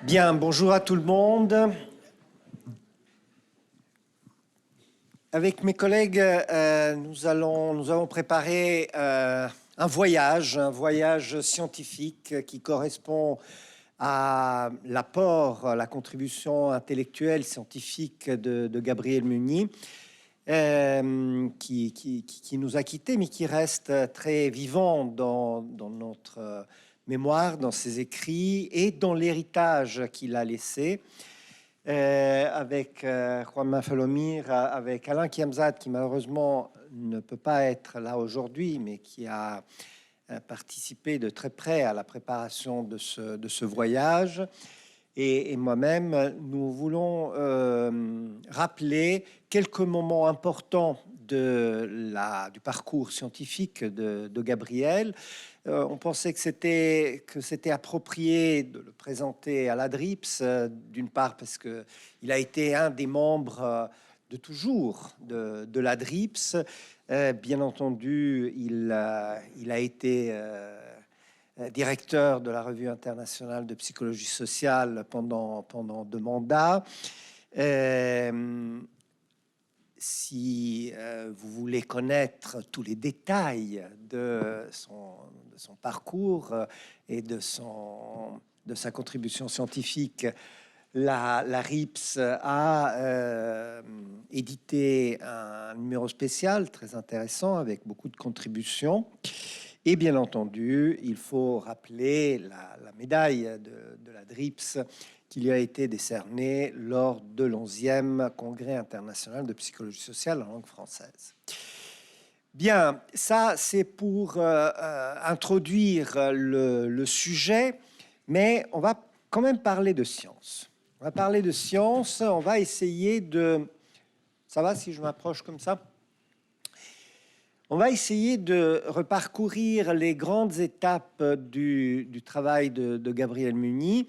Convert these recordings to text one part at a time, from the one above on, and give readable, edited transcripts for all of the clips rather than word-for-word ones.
Bien, bonjour à tout le monde. Avec mes collègues, nous avons préparé un voyage scientifique qui correspond à l'apport, à la contribution intellectuelle scientifique de Gabriel Mugni, qui nous a quittés, mais qui reste très vivant dans notre mémoire, dans ses écrits et dans l'héritage qu'il a laissé. Avec Juan Mafalomir, avec Alain Kiamzad, qui malheureusement ne peut pas être là aujourd'hui, mais qui a participé de très près à la préparation de ce voyage. Et moi-même, nous voulons rappeler quelques moments importants du parcours scientifique de Gabriel. On pensait que c'était approprié de le présenter à l'ADRIPS, d'une part parce qu'il a été un des membres de toujours de l'ADRIPS. Bien entendu, il a été directeur de la Revue internationale de psychologie sociale pendant 2 mandats. Si vous voulez connaître tous les détails de son parcours et de sa contribution scientifique, la RIPS a édité un numéro spécial très intéressant avec beaucoup de contributions. Et bien entendu, il faut rappeler la médaille de la DRIPS qui lui a été décernée lors de l'11e Congrès international de psychologie sociale en langue française. Bien, ça c'est pour introduire le sujet, mais on va quand même parler de science. On va parler de science, on va essayer de... Ça va si je m'approche comme ça ? On va essayer de reparcourir les grandes étapes du travail de Gabriel Mugni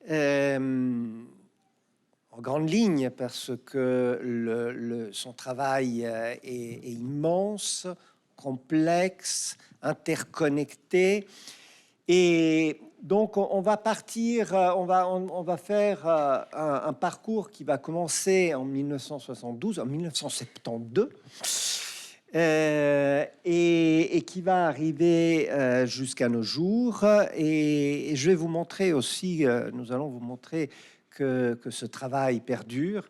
en grande ligne, parce que son travail est immense, complexe, interconnecté. Et donc, on va partir, on va faire un parcours qui va commencer en 1972, en 1972, et qui va arriver jusqu'à nos jours. Et je vais vous montrer aussi, nous allons vous montrer que ce travail perdure.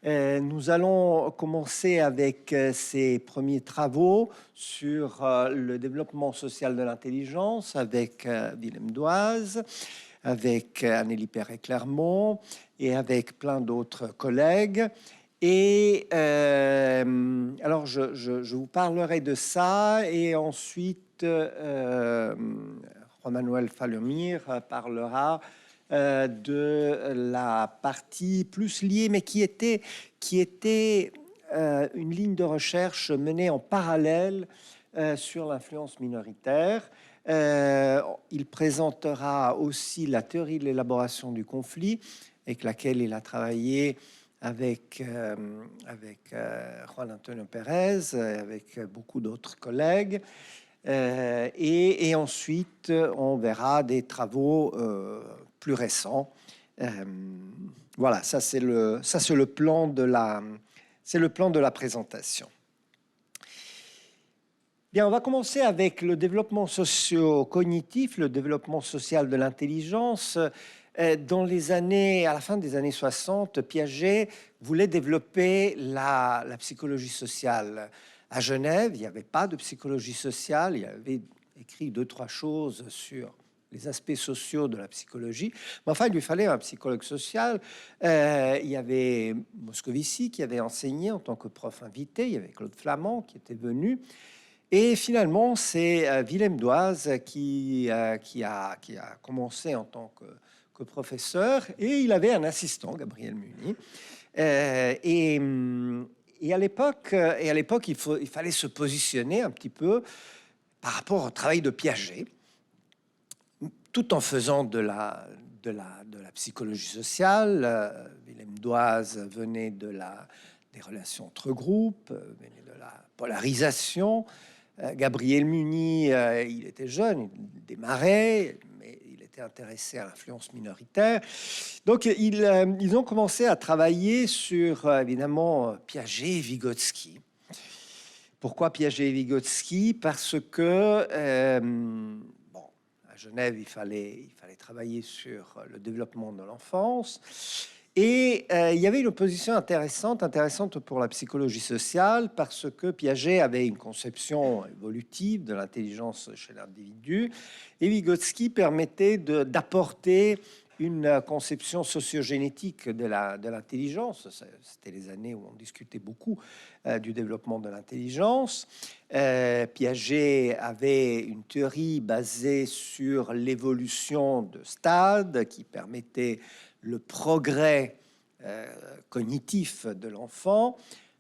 Nous allons commencer avec ses premiers travaux sur le développement social de l'intelligence avec Willem Doise, avec Annélie Perret-Clermont et avec plein d'autres collègues. Et alors, je vous parlerai de ça, et ensuite, Juan Manuel Falomir parlera de la partie plus liée, mais qui était une ligne de recherche menée en parallèle sur l'influence minoritaire. Il présentera aussi la théorie de l'élaboration du conflit, avec laquelle il a travaillé avec Juan Antonio Pérez, avec beaucoup d'autres collègues. Et ensuite, on verra des travaux plus récents. Voilà, ça c'est le plan de la présentation. Bien, on va commencer avec le développement socio-cognitif, le développement social de l'intelligence. À la fin des années 60, Piaget voulait développer la psychologie sociale. À Genève, il n'y avait pas de psychologie sociale. Il avait écrit 2-3 choses sur les aspects sociaux de la psychologie. Mais enfin, il lui fallait un psychologue social. Il y avait Moscovici qui avait enseigné en tant que prof invité. Il y avait Claude Flamand qui était venu. Et finalement, c'est Willem Doise qui a commencé en tant que professeur, et il avait un assistant, Gabriel Mugni. Et à l'époque, il fallait se positionner un petit peu par rapport au travail de Piaget, tout en faisant de la psychologie sociale. Willem Doise venait des relations entre groupes, venait de la polarisation. Gabriel Mugni, il était jeune, il démarrait, mais il était été intéressés à l'influence minoritaire. Donc, ils ont commencé à travailler sur, évidemment, Piaget et Vygotsky. Pourquoi Piaget et Vygotsky? Parce que, bon, à Genève, il fallait travailler sur le développement de l'enfance. Et il y avait une opposition intéressante pour la psychologie sociale, parce que Piaget avait une conception évolutive de l'intelligence chez l'individu, et Vygotsky permettait d'apporter une conception sociogénétique de l'intelligence. C'était les années où on discutait beaucoup du développement de l'intelligence. Piaget avait une théorie basée sur l'évolution de stades qui permettait le progrès cognitif de l'enfant.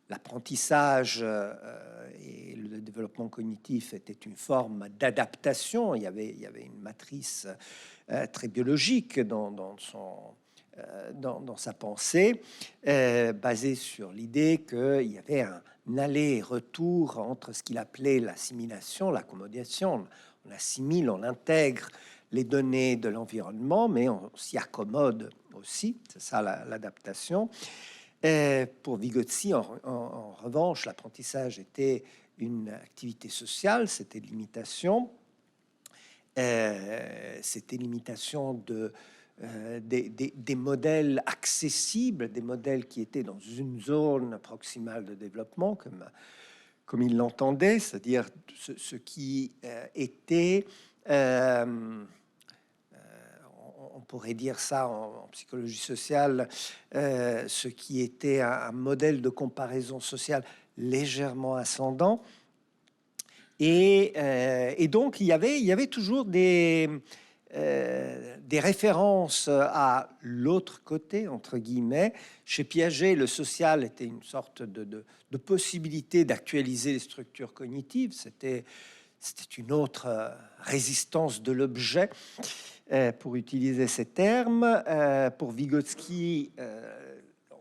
L'apprentissage et le développement cognitif était une forme d'adaptation. Il y avait une matrice très biologique dans sa pensée, basée sur l'idée qu'il y avait un aller-retour entre ce qu'il appelait l'assimilation, l'accommodation. On assimile, on intègre les données de l'environnement, mais on s'y accommode aussi. C'est ça l'adaptation. Pour Vygotsky, en revanche, l'apprentissage était une activité sociale, c'était l'imitation. C'était l'imitation des modèles accessibles, des modèles qui étaient dans une zone proximale de développement, comme il l'entendait, c'est-à-dire ce qui était... on pourrait dire ça en psychologie sociale, ce qui était un modèle de comparaison sociale légèrement ascendant. Et donc, il y avait toujours des références à l'autre côté, entre guillemets. Chez Piaget, le social était une sorte de possibilité d'actualiser les structures cognitives. C'était une autre résistance de l'objet, pour utiliser ces termes. Pour Vygotsky,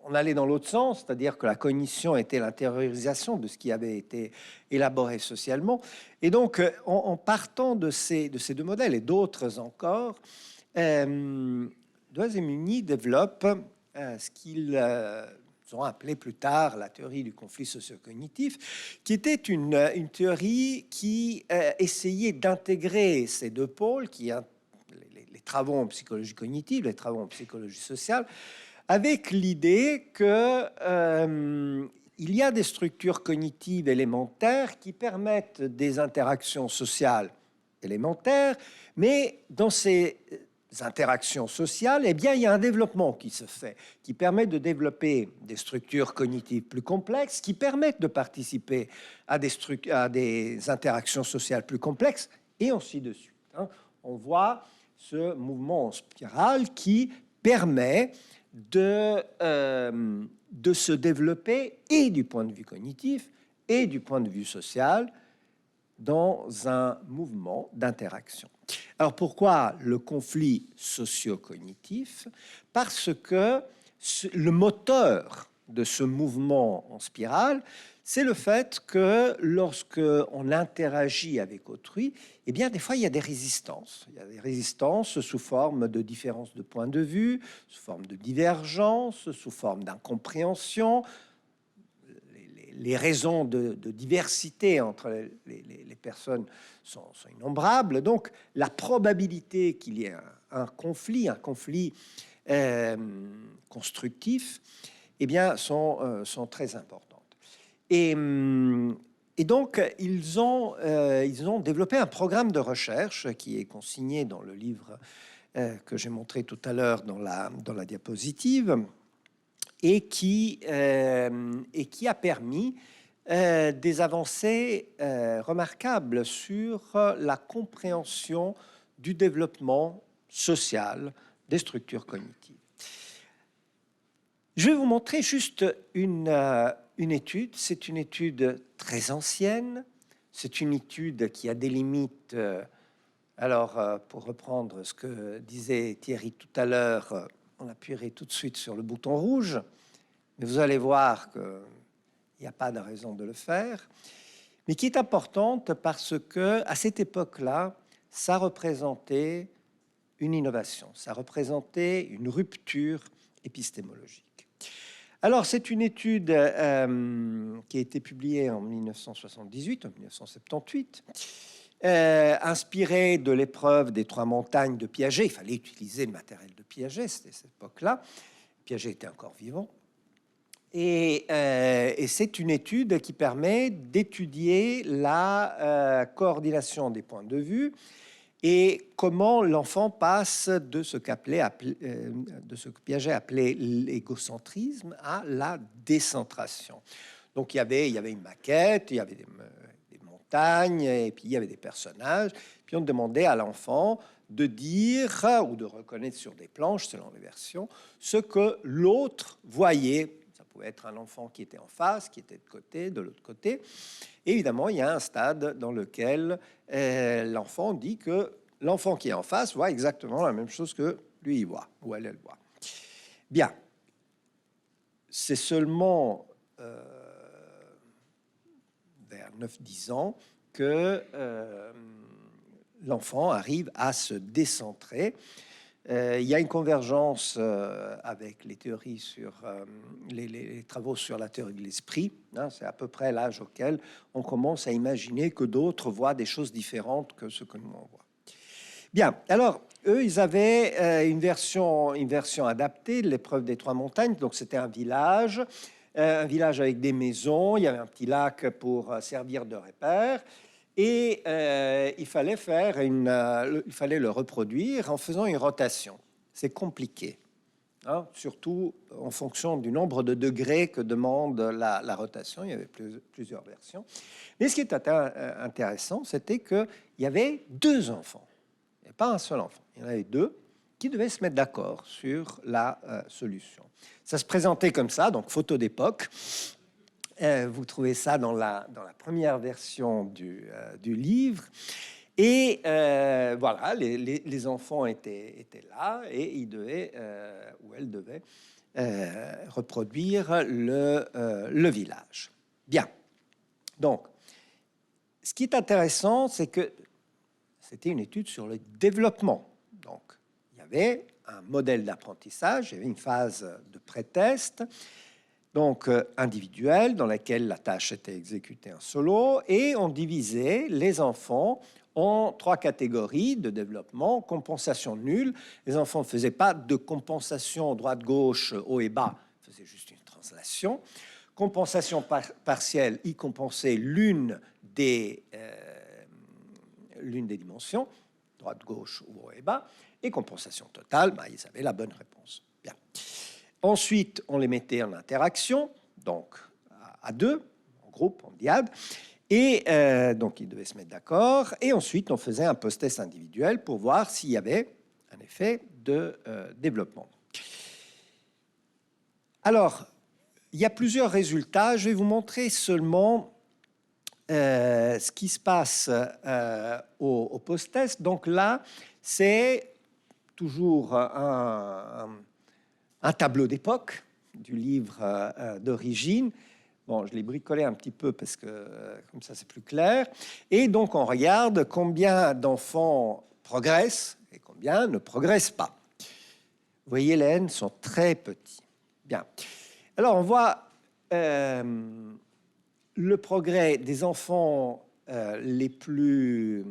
on allait dans l'autre sens, c'est-à-dire que la cognition était l'intériorisation de ce qui avait été élaboré socialement. Et donc, en partant de ces deux modèles et d'autres encore, Doise et Muni développent ce qu'ils ont appelé plus tard la théorie du conflit socio-cognitif, qui était une théorie qui essayait d'intégrer ces deux pôles, les travaux en psychologie cognitive, les travaux en psychologie sociale, avec l'idée que il y a des structures cognitives élémentaires qui permettent des interactions sociales élémentaires, mais dans ces interactions sociales, eh bien, il y a un développement qui se fait, qui permet de développer des structures cognitives plus complexes, qui permettent de participer à des interactions sociales plus complexes, et ainsi de suite. On voit ce mouvement en spirale qui permet de se développer et du point de vue cognitif et du point de vue social dans un mouvement d'interaction. Alors pourquoi le conflit socio-cognitif? Parce que le moteur de ce mouvement en spirale, c'est le fait que lorsque on interagit avec autrui, eh bien, des fois, il y a des résistances. Il y a des résistances sous forme de différence de point de vue, sous forme de divergence, sous forme d'incompréhension. Les raisons de diversité entre les personnes sont innombrables. Donc, la probabilité qu'il y ait un conflit constructif, eh bien, sont très importantes. Et donc, ils ont développé un programme de recherche qui est consigné dans le livre que j'ai montré tout à l'heure dans la diapositive, et qui a permis des avancées remarquables sur la compréhension du développement social des structures cognitives. Je vais vous montrer juste une étude. C'est une étude très ancienne. C'est une étude qui a des limites. Pour reprendre ce que disait Thierry tout à l'heure, on appuierait tout de suite sur le bouton rouge. Mais vous allez voir qu'il n'y a pas de raison de le faire. Mais qui est importante parce que à cette époque-là, ça représentait une innovation. Ça représentait une rupture épistémologique. Alors, c'est une étude qui a été publiée en 1978, en 1978, inspirée de l'épreuve des 3 montagnes de Piaget. Il fallait utiliser le matériel de Piaget, c'était cette époque-là. Piaget était encore vivant. Et c'est une étude qui permet d'étudier la coordination des points de vue et comment l'enfant passe de ce de ce que Piaget appelait l'égocentrisme à la décentration. Donc il y avait une maquette, il y avait des montagnes, et puis il y avait des personnages. Puis on demandait à l'enfant de dire ou de reconnaître sur des planches, selon les versions, ce que l'autre voyait. Ça pouvait être un enfant qui était en face, qui était de l'autre côté. Et évidemment, il y a un stade dans lequel l'enfant dit que l'enfant qui est en face voit exactement la même chose que lui il voit, ou elle voit. Bien. C'est seulement vers 9-10 ans que l'enfant arrive à se décentrer. Il y a une convergence avec les théories sur les travaux sur la théorie de l'esprit. Hein, c'est à peu près l'âge auquel on commence à imaginer que d'autres voient des choses différentes que ce que nous on voit. Bien, alors eux, ils avaient une version adaptée de l'épreuve des 3 montagnes. Donc c'était un village avec des maisons. Il y avait un petit lac pour servir de repère. Et il fallait le reproduire en faisant une rotation. C'est compliqué, hein, surtout en fonction du nombre de degrés que demande la rotation. Il y avait plusieurs versions. Mais ce qui était intéressant, c'était qu'il y avait 2 enfants, et pas un seul enfant. Il y en avait 2 qui devaient se mettre d'accord sur la solution. Ça se présentait comme ça, donc photo d'époque. Vous trouvez ça dans la première version du livre. Et voilà, les enfants étaient là et ils devaient, ou elles devaient, reproduire le village. Bien. Donc, ce qui est intéressant, c'est que c'était une étude sur le développement. Donc, il y avait un modèle d'apprentissage, il y avait une phase de pré-test, donc individuelle, dans laquelle la tâche était exécutée en solo, et on divisait les enfants en 3 catégories de développement. Compensation nulle, les enfants ne faisaient pas de compensation droite-gauche, haut et bas, ils faisaient juste une translation. Compensation partielle, ils compensaient l'une des dimensions, droite-gauche ou haut et bas, et compensation totale, ils avaient la bonne réponse. Bien. Ensuite, on les mettait en interaction, donc à 2, en groupe, en diade, et donc ils devaient se mettre d'accord. Et ensuite, on faisait un post-test individuel pour voir s'il y avait un effet de développement. Alors, il y a plusieurs résultats. Je vais vous montrer seulement ce qui se passe au post-test. Donc là, c'est toujours un tableau d'époque du livre d'origine. Bon, je l'ai bricolé un petit peu parce que comme ça c'est plus clair. Et donc on regarde combien d'enfants progressent et combien ne progressent pas. Vous voyez, les N sont très petits. Bien. Alors on voit le progrès des enfants les plus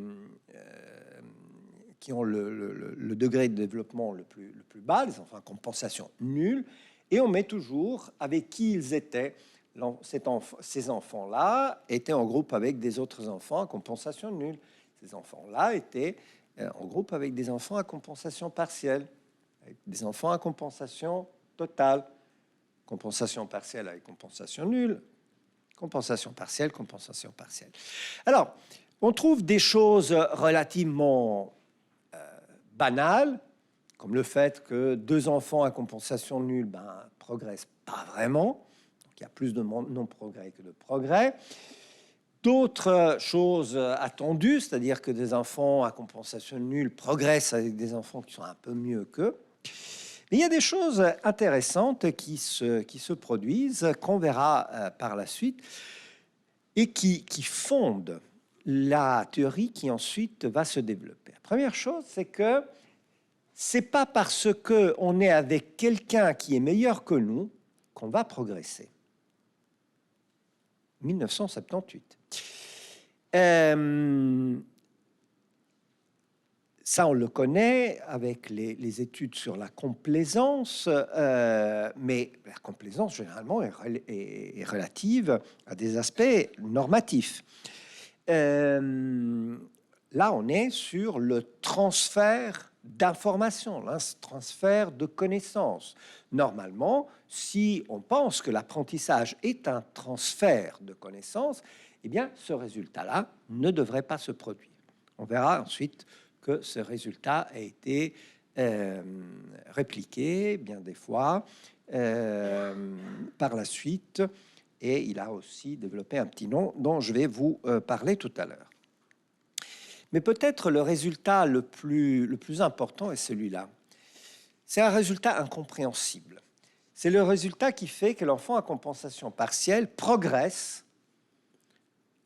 qui ont le degré de développement le plus bas, les enfants à compensation nulle, et on met toujours avec qui ils étaient. Ces enfants-là étaient en groupe avec des autres enfants à compensation nulle. Ces enfants-là étaient en groupe avec des enfants à compensation partielle, avec des enfants à compensation totale, compensation partielle avec compensation nulle, compensation partielle, compensation partielle. Alors, on trouve des choses relativement banales, comme le fait que 2 enfants à compensation nulle progressent pas vraiment. Donc, il y a plus de non-progrès que de progrès. D'autres choses attendues, c'est-à-dire que des enfants à compensation nulle progressent avec des enfants qui sont un peu mieux qu'eux. Mais il y a des choses intéressantes qui se produisent, qu'on verra par la suite, et qui fondent la théorie qui ensuite va se développer. La première chose, c'est que c'est pas parce que on est avec quelqu'un qui est meilleur que nous qu'on va progresser. 1978. Ça, on le connaît avec les études sur la complaisance, mais la complaisance, généralement, est relative à des aspects normatifs. Là, on est sur le transfert d'informations, le transfert de connaissances. Normalement, si on pense que l'apprentissage est un transfert de connaissances, eh bien, ce résultat-là ne devrait pas se produire. On verra ensuite que ce résultat a été répliqué bien des fois par la suite, et il a aussi développé un petit nom dont je vais vous parler tout à l'heure. Mais peut-être le résultat le plus important est celui-là. C'est un résultat incompréhensible. C'est le résultat qui fait que l'enfant à compensation partielle progresse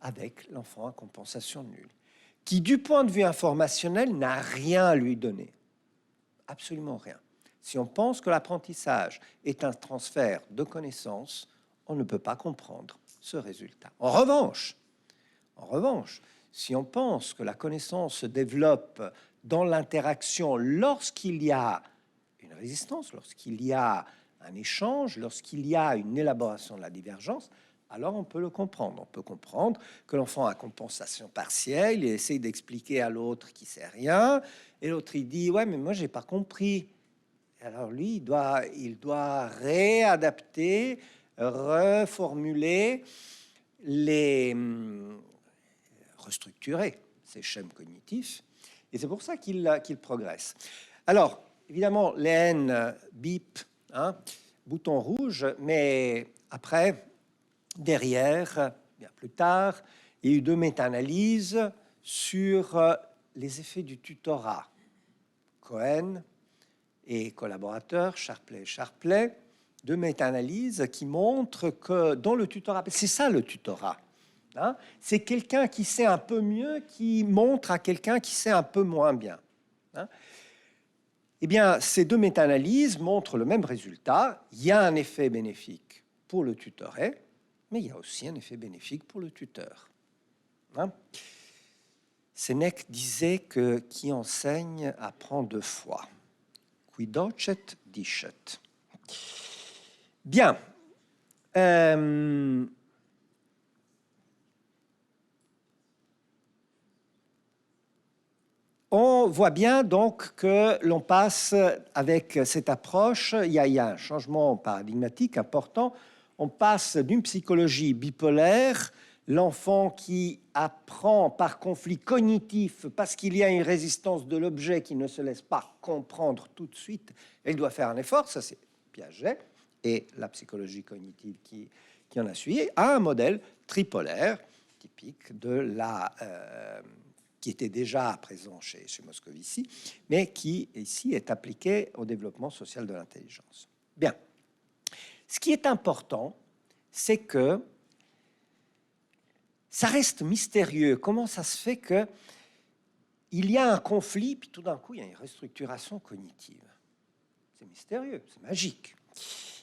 avec l'enfant à compensation nulle, qui, du point de vue informationnel, n'a rien à lui donner. Absolument rien. Si on pense que l'apprentissage est un transfert de connaissances, on ne peut pas comprendre ce résultat. En revanche, si on pense que la connaissance se développe dans l'interaction lorsqu'il y a une résistance, lorsqu'il y a un échange, lorsqu'il y a une élaboration de la divergence, alors on peut le comprendre. On peut comprendre que l'enfant a compensation partielle, il essaie d'expliquer à l'autre qui sait rien, et l'autre il dit ouais mais moi j'ai pas compris. Alors lui il doit réadapter, reformuler, restructurer ses schèmes cognitifs, et c'est pour ça qu'il progresse. Alors évidemment les N bip, hein, bouton rouge, mais après derrière, bien plus tard, il y a eu 2 méta-analyses sur les effets du tutorat. Cohen et collaborateurs, Sharpley et Sharpley, 2 méta-analyses qui montrent que dans le tutorat, c'est ça le tutorat, hein, c'est quelqu'un qui sait un peu mieux qui montre à quelqu'un qui sait un peu moins bien. Hein. Eh bien, ces 2 méta-analyses montrent le même résultat. Il y a un effet bénéfique pour le tutoré, mais il y a aussi un effet bénéfique pour le tuteur. Hein? Sénèque disait que qui enseigne apprend 2 fois. Qui docet dicet. Bien. On voit bien donc que l'on passe avec cette approche, il y a un changement paradigmatique important. On passe d'une psychologie bipolaire, l'enfant qui apprend par conflit cognitif parce qu'il y a une résistance de l'objet qui ne se laisse pas comprendre tout de suite, et il doit faire un effort, ça c'est Piaget, et la psychologie cognitive qui en a suivi, à un modèle tripolaire, typique de qui était déjà présent chez Moscovici, mais qui ici est appliqué au développement social de l'intelligence. Bien. Ce qui est important, c'est que ça reste mystérieux. Comment ça se fait que il y a un conflit, puis tout d'un coup, il y a une restructuration cognitive? C'est mystérieux, c'est magique.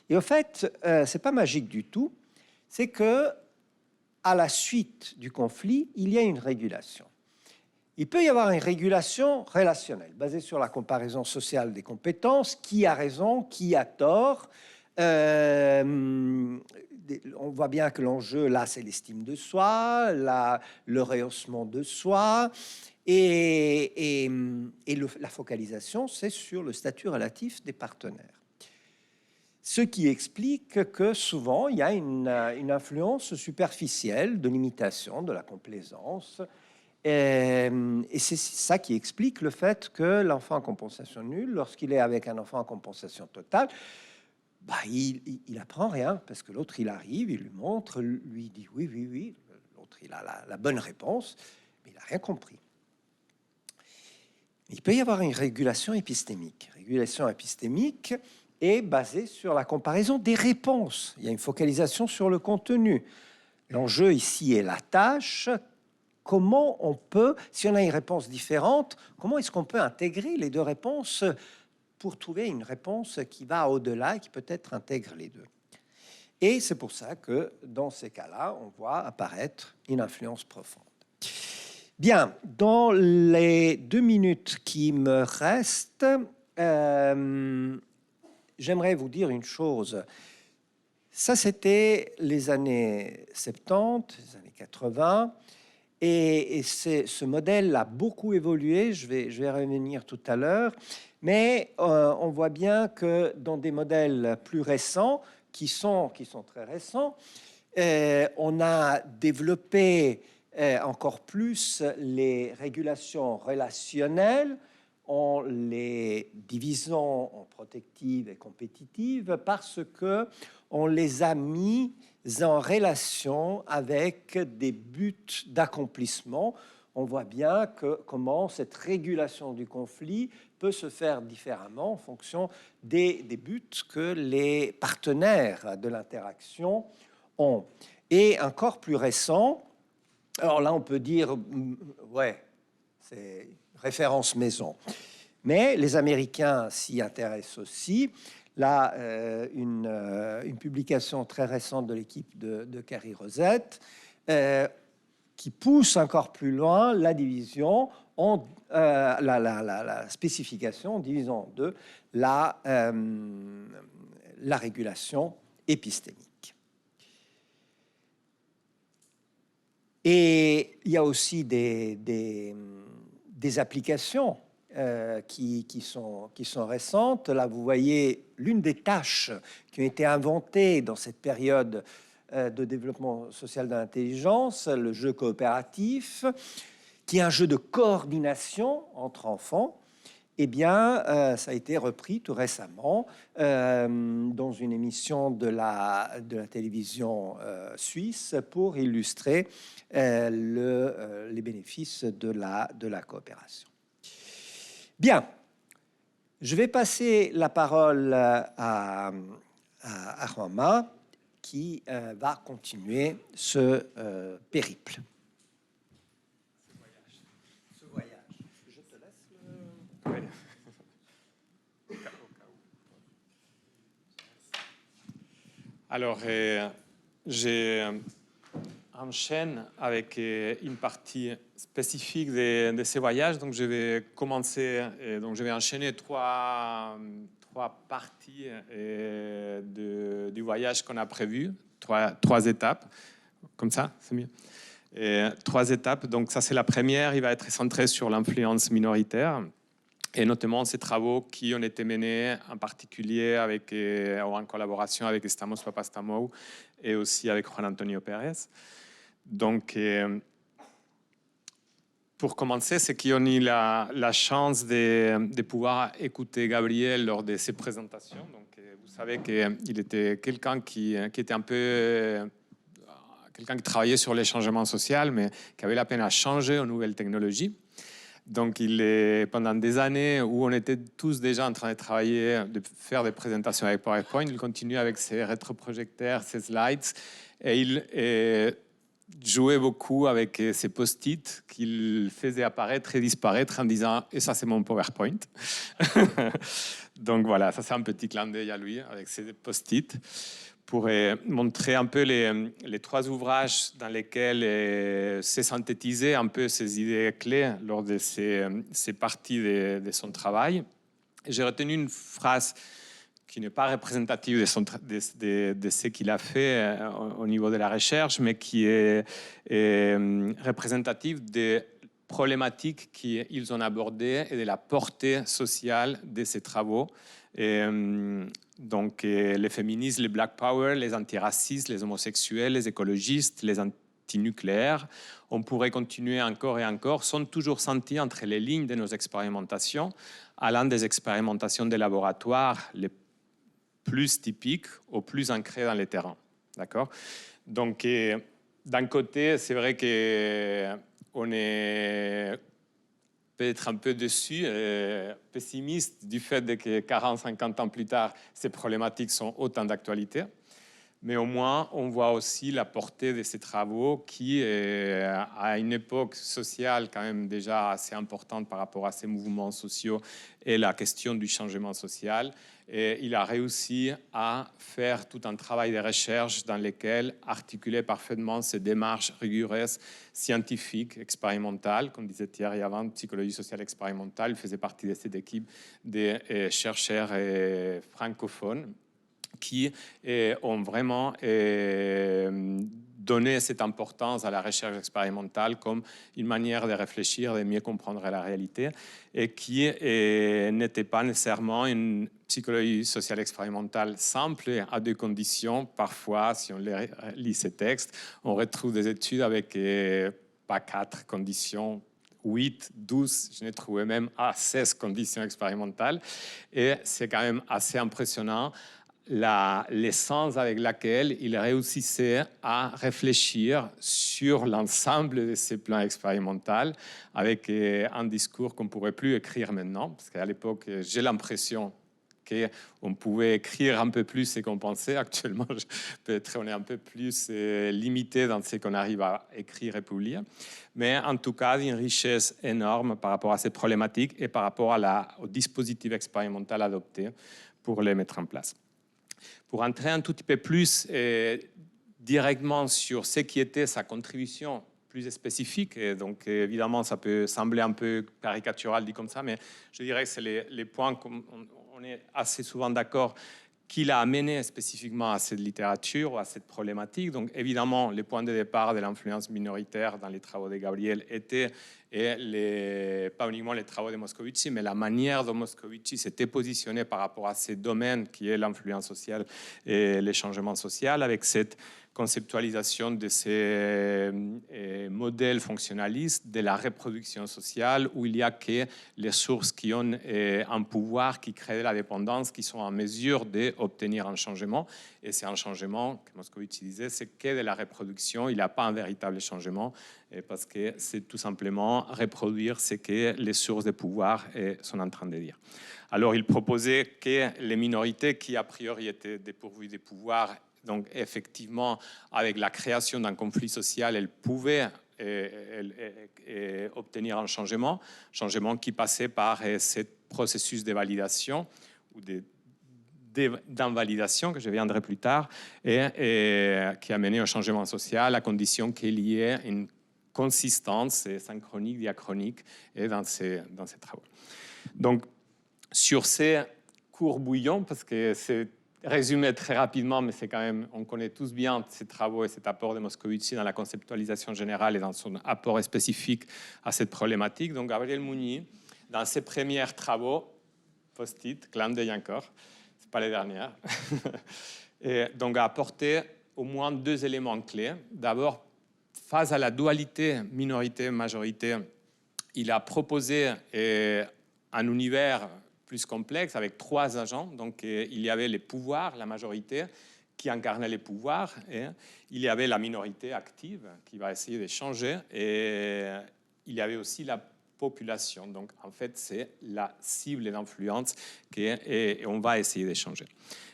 Et au fait, c'est pas magique du tout. C'est que, à la suite du conflit, il y a une régulation. Il peut y avoir une régulation relationnelle, basée sur la comparaison sociale des compétences, qui a raison, qui a tort. On voit bien que l'enjeu, là, c'est l'estime de soi, le rehaussement de soi, et la focalisation, c'est sur le statut relatif des partenaires. Ce qui explique que souvent, il y a une influence superficielle de l'imitation, de la complaisance, et c'est ça qui explique le fait que l'enfant à compensation nulle, lorsqu'il est avec un enfant à compensation totale, bah, il apprend rien, parce que l'autre, il arrive, il lui montre, lui dit oui, oui, oui. L'autre, il a la bonne réponse, mais il n'a rien compris. Il peut y avoir une régulation épistémique. Régulation épistémique est basée sur la comparaison des réponses. Il y a une focalisation sur le contenu. L'enjeu ici est la tâche. Comment on peut, si on a une réponse différente, comment est-ce qu'on peut intégrer les 2 réponses pour trouver une réponse qui va au-delà, qui peut-être intègre les deux. Et c'est pour ça que dans ces cas-là, on voit apparaître une influence profonde. Bien, dans les 2 minutes qui me restent, j'aimerais vous dire une chose. Ça, c'était les années 70, les années 80. Et ce modèle a beaucoup évolué, je vais revenir tout à l'heure, mais on voit bien que dans des modèles plus récents, qui sont très récents, on a développé encore plus les régulations relationnelles en les divisant en protectives et compétitives parce que on les a mis en relation avec des buts d'accomplissement. On voit bien comment cette régulation du conflit peut se faire différemment en fonction des buts que les partenaires de l'interaction ont. Et encore plus récent, alors là on peut dire, ouais, c'est référence maison. Mais les Américains s'y intéressent aussi. Là, une publication très récente de l'équipe de Carrie Rosette qui pousse encore plus loin la division, la spécification en divisant en deux la régulation épistémique. Et il y a aussi des applications qui sont récentes. Là, vous voyez l'une des tâches qui ont été inventées dans cette période de développement social de l'intelligence, le jeu coopératif, qui est un jeu de coordination entre enfants. Eh bien, ça a été repris tout récemment dans une émission de la télévision suisse pour illustrer les bénéfices de la coopération. Bien, je vais passer la parole à Roma qui va continuer ce périple. Ce voyage. Je te laisse le... Alors, j'enchaîne avec une partie spécifique de ces voyages. Donc, je vais commencer, donc je vais enchaîner trois parties du voyage qu'on a prévu, trois étapes. Comme ça, c'est mieux. Et 3 étapes. Donc, ça, c'est la première. Il va être centré sur l'influence minoritaire et notamment ces travaux qui ont été menés en particulier ou en collaboration avec Stamos Papastamou et aussi avec Juan Antonio Pérez. Donc, pour commencer, c'est qu'ils ont eu la chance de pouvoir écouter Gabriel lors de ses présentations. Donc, vous savez qu'il était quelqu'un qui était un peu... quelqu'un qui travaillait sur les changements sociaux, mais qui avait la peine à changer aux nouvelles technologies. Donc, pendant des années où on était tous déjà en train de travailler, de faire des présentations avec PowerPoint, il continue avec ses rétroprojecteurs, ses slides, et il jouait beaucoup avec ses post-it qu'il faisait apparaître et disparaître en disant « et ça, c'est mon PowerPoint ». Donc voilà, ça c'est un petit clin d'œil à lui avec ses post-it pour montrer un peu les 3 ouvrages dans lesquels s'est synthétisé un peu ses idées clés lors de ces parties de son travail. J'ai retenu une phrase qui n'est pas représentative de ce qu'il a fait au niveau de la recherche, mais qui est représentative des problématiques qu'ils ont abordées et de la portée sociale de ces travaux. Donc, les féministes, les Black Power, les antiracistes, les homosexuels, les écologistes, les antinucléaires, on pourrait continuer encore et encore, sont toujours sentis entre les lignes de nos expérimentations, allant des expérimentations de laboratoire les plus typiques aux plus ancrées dans les terrains. D'accord ? Donc, d'un côté, c'est vrai qu'on est peut-être un peu déçu, pessimiste du fait que 40-50 ans plus tard, ces problématiques sont autant d'actualité. Mais au moins, on voit aussi la portée de ces travaux qui, à une époque sociale quand même déjà assez importante par rapport à ces mouvements sociaux et la question du changement social. Et il a réussi à faire tout un travail de recherche dans lequel articulait parfaitement ces démarches rigoureuses, scientifiques, expérimentales. Comme disait Thierry avant, psychologie sociale expérimentale, il faisait partie de cette équipe de chercheurs francophones qui ont vraiment donné cette importance à la recherche expérimentale comme une manière de réfléchir, de mieux comprendre la réalité, et qui n'était pas nécessairement une psychologie sociale expérimentale simple, à deux conditions. Parfois, si on lit ces textes, on retrouve des études avec pas 4 conditions, 8, 12, je n'ai trouvé même à 16 conditions expérimentales. Et c'est quand même assez impressionnant l'essence avec laquelle il réussissait à réfléchir sur l'ensemble de ces plans expérimentaux avec un discours qu'on ne pourrait plus écrire maintenant, parce qu'à l'époque, j'ai l'impression qu'on pouvait écrire un peu plus ce qu'on pensait. Actuellement, peut-être on est un peu plus limité dans ce qu'on arrive à écrire et publier. Mais en tout cas, une richesse énorme par rapport à ces problématiques et par rapport au dispositif expérimental adopté pour les mettre en place. Pour entrer un tout petit peu plus directement sur ce qui était sa contribution plus spécifique, et donc évidemment ça peut sembler un peu caricatural dit comme ça, mais je dirais que c'est les points qu'on on est assez souvent d'accord qu'il a amené spécifiquement à cette littérature, à cette problématique. Donc évidemment, les points de départ de l'influence minoritaire dans les travaux de Gabriel étaient pas uniquement les travaux de Moscovici, mais la manière dont Moscovici s'était positionné par rapport à ces domaines qui est l'influence sociale et les changements sociaux, avec cette conceptualisation de ces modèles fonctionnalistes de la reproduction sociale où il y a que les sources qui ont un pouvoir, qui créent de la dépendance, qui sont en mesure d'obtenir un changement. Et c'est un changement, que Moscovici disait, c'est que de la reproduction. Il n'y a pas un véritable changement parce que c'est tout simplement reproduire ce que les sources de pouvoir sont en train de dire. Alors il proposait que les minorités qui a priori étaient dépourvues de pouvoir, donc effectivement, avec la création d'un conflit social, elles pouvaient obtenir un changement qui passait par ce processus de validation ou d'invalidation, que je viendrai plus tard, et qui a mené au changement social à condition qu'il y ait une consistance synchronique, diachronique dans ces travaux. Donc, sur ces courbouillons, parce que c'est résumé très rapidement, mais c'est quand même, on connaît tous bien ces travaux et cet apport de Moscovici dans la conceptualisation générale et dans son apport spécifique à cette problématique. Donc, Gabriel Mounier, dans ses premiers travaux, post-it, clin d'œil encore, c'est pas les dernières, et donc a apporté au moins 2 éléments clés. D'abord, face à la dualité minorité-majorité, il a proposé un univers plus complexe avec 3 agents. Donc, il y avait les pouvoirs, la majorité, qui incarnait les pouvoirs, et il y avait la minorité active qui va essayer de changer, et il y avait aussi la population. Donc, en fait, c'est la cible d'influence qu'on va essayer de changer.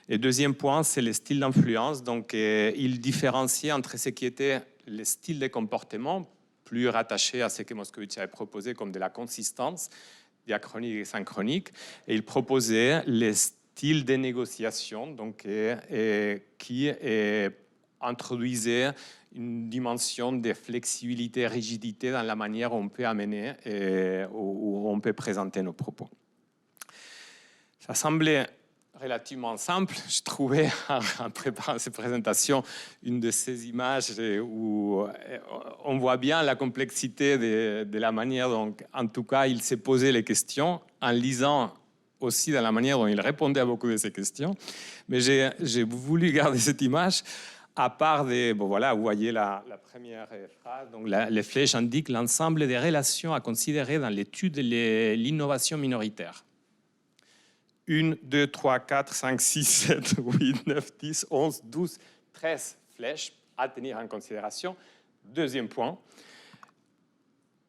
Et deuxième point, c'est le style d'influence. Donc, il différenciait entre ce qui était le style de comportement, plus rattaché à ce que Moscovici avait proposé comme de la consistance, diachronique et synchronique, et il proposait les styles de négociation, donc, qui introduisait une dimension de flexibilité, rigidité dans la manière où on peut amener et où on peut présenter nos propos. Ça semblait relativement simple. Je trouvais, en préparant cette présentation, une de ces images où on voit bien la complexité de la manière dont, en tout cas, il s'est posé les questions, en lisant aussi dans la manière dont il répondait à beaucoup de ces questions. Mais j'ai voulu garder cette image, à part des... Bon, voilà, vous voyez la première phrase. Donc, les flèches indiquent l'ensemble des relations à considérer dans l'étude de l'innovation minoritaire. 1, 2, 3, 4, 5, 6, 7, 8, 9, 10, 11, 12, 13 flèches à tenir en considération. Deuxième point,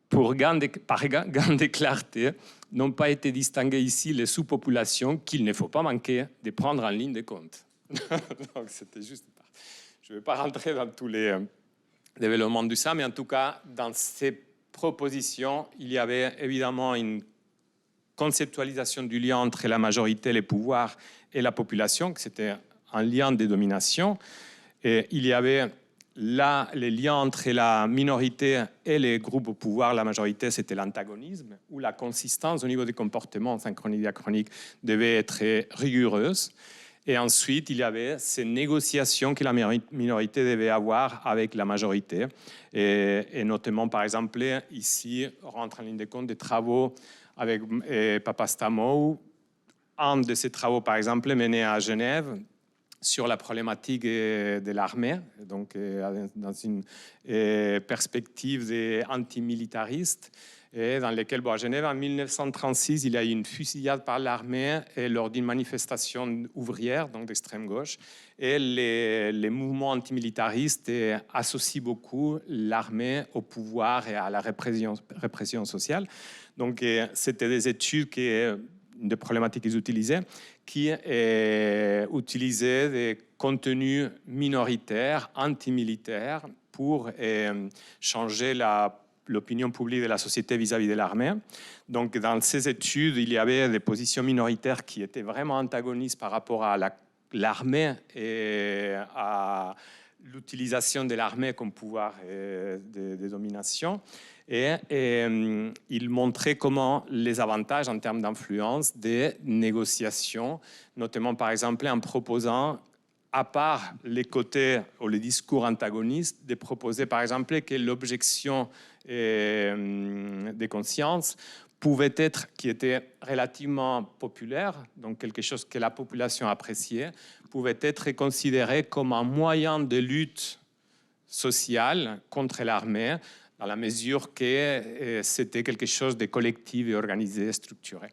par gain de clarté, n'ont pas été distinguées ici les sous-populations qu'il ne faut pas manquer de prendre en ligne de compte. Donc, c'était juste... je ne vais pas rentrer dans tous les développements de ça, mais en tout cas, dans ces propositions, il y avait évidemment une conceptualisation du lien entre la majorité, les pouvoirs et la population, que c'était un lien de domination. Et il y avait là les liens entre la minorité et les groupes au pouvoir. La majorité, c'était l'antagonisme, où la consistance au niveau des comportements synchroniques et diachroniques devait être rigoureuse. Et ensuite, il y avait ces négociations que la minorité devait avoir avec la majorité. Et notamment, par exemple, ici, rentre en ligne de compte des travaux avec Papastamou. Un de ces travaux, par exemple, mené à Genève sur la problématique de l'armée, donc dans une perspective antimilitariste, et dans lesquels, à Genève, en 1936, il y a eu une fusillade par l'armée lors d'une manifestation ouvrière, donc d'extrême gauche. Et les mouvements antimilitaristes associent beaucoup l'armée au pouvoir et à la répression sociale. Donc, c'était des études des problématiques qu'ils utilisaient, qui utilisaient des contenus minoritaires, antimilitaires, pour changer l'opinion publique de la société vis-à-vis de l'armée. Donc, dans ces études, il y avait des positions minoritaires qui étaient vraiment antagonistes par rapport à l'armée et à l'utilisation de l'armée comme pouvoir de domination. Et il montrait comment les avantages en termes d'influence des négociations, notamment par exemple en proposant, à part les côtés ou les discours antagonistes, de proposer par exemple que l'objection des consciences pouvait être, qui était relativement populaire, donc quelque chose que la population appréciait, pouvait être considéré comme un moyen de lutte sociale contre l'armée, dans la mesure que c'était quelque chose de collectif et organisé, structuré.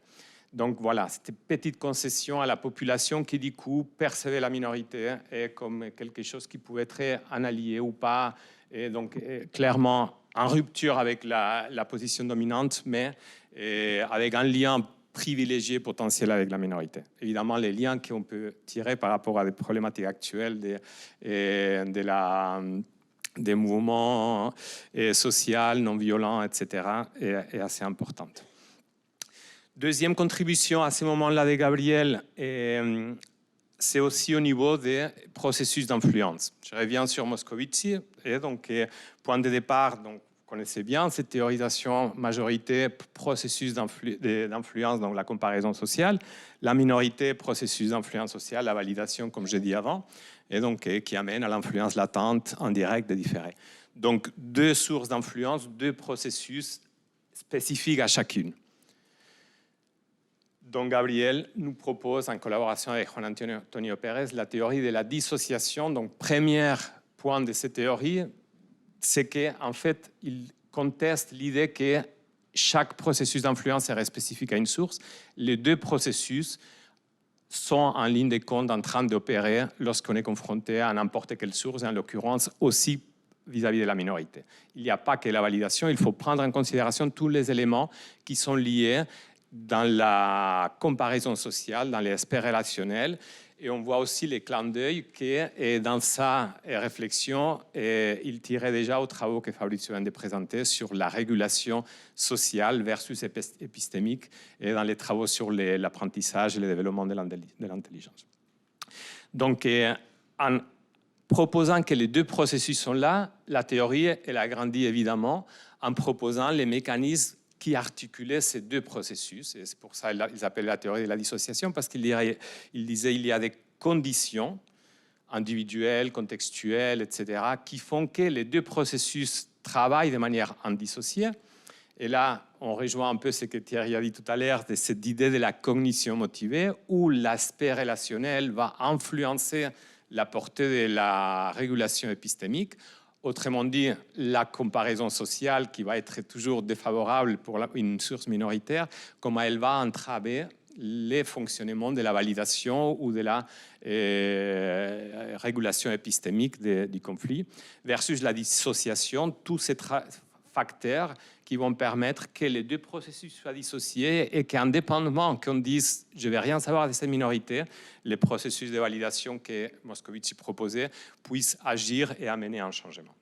Donc voilà, c'était une petite concession à la population qui, du coup, percevait la minorité comme quelque chose qui pouvait être un allié ou pas, et donc clairement en rupture avec la position dominante, mais avec un lien privilégié potentiel avec la minorité. Évidemment, les liens qu'on peut tirer par rapport à des problématiques actuelles des mouvements sociaux, non violents, etc., est assez importante. Deuxième contribution à ce moment-là de Gabriel, c'est aussi au niveau des processus d'influence. Je reviens sur Moscovici, et donc point de départ, donc, vous connaissez bien cette théorisation majorité, processus d'influence, donc la comparaison sociale, la minorité, processus d'influence sociale, la validation, comme j'ai dit avant, et donc qui amène à l'influence latente, indirecte et différée. Donc deux sources d'influence, deux processus spécifiques à chacune. Donc Gabriel nous propose, en collaboration avec Juan Antonio Pérez, la théorie de la dissociation. Donc premier point de cette théorie, c'est qu'en fait, il conteste l'idée que chaque processus d'influence serait spécifique à une source. Les deux processus sont en ligne de compte en train d'opérer lorsqu'on est confronté à n'importe quelle source, et en l'occurrence aussi vis-à-vis de la minorité. Il n'y a pas que la validation, il faut prendre en considération tous les éléments qui sont liés dans la comparaison sociale, dans les aspects relationnels. Et on voit aussi les clins d'œil que dans sa réflexion, il tirait déjà aux travaux que Fabrizio vient de présenter sur la régulation sociale versus épistémique, et dans les travaux sur l'apprentissage et le développement de l'intelligence. Donc, en proposant que les deux processus sont là, la théorie, elle a grandi évidemment en proposant les mécanismes qui articulait ces deux processus. Et c'est pour ça qu'ils appellent la théorie de la dissociation, parce qu'il disait qu'il y a des conditions individuelles, contextuelles, etc., qui font que les deux processus travaillent de manière indissociée. Et là, on rejoint un peu ce que Thierry a dit tout à l'heure, de cette idée de la cognition motivée, où l'aspect relationnel va influencer la portée de la régulation épistémique. Autrement dit, la comparaison sociale qui va être toujours défavorable pour une source minoritaire, comment elle va entraver les fonctionnements de la validation ou de la régulation épistémique du conflit, versus la dissociation, tous ces facteurs qui vont permettre que les deux processus soient dissociés et qu'indépendamment qu'on dise « je ne vais rien savoir de ces minorités », les processus de validation que Moscovici proposait puissent agir et amener un changement.